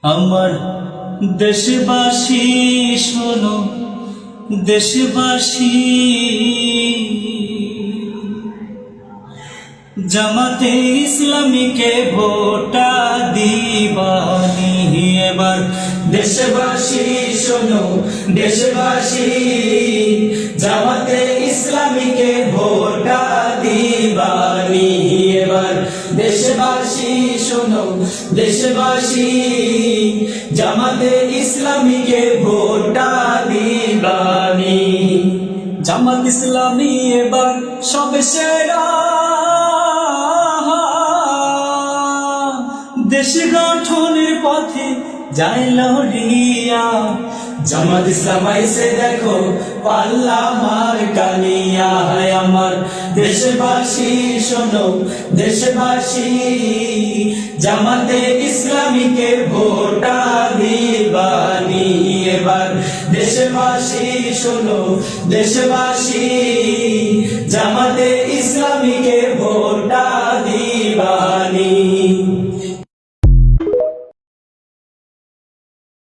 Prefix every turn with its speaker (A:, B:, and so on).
A: আমার দেশবাসী শোনো, দেশবাসী জামাতে ইসলামীকে ভোটা দিবানি এবার।
B: দেশবাসী শোনো, দেশবাসী জামাতে ইসলামীকে ভোটা দিবানি এবার। দেশবাসী শোনো, দেশবাসী জামাতে ইসলামীকে ভোটা দিবানি।
A: জামাত ইসলামী এবার সবে সেরা, দেশ গঠনের পথে যায় লড়িয়া।
B: জামাত ইসলাম আইছে দেখো পাল্লা মার কানিয়া। হায় আমার দেশবাসী শোনো, দেশবাসী জামাতে ইসলামীকে ভোটা দিবানি এবার। দেশবাসী শোনো, দেশবাসী জামাতে ইসলামীকে ভোটা দিবানি।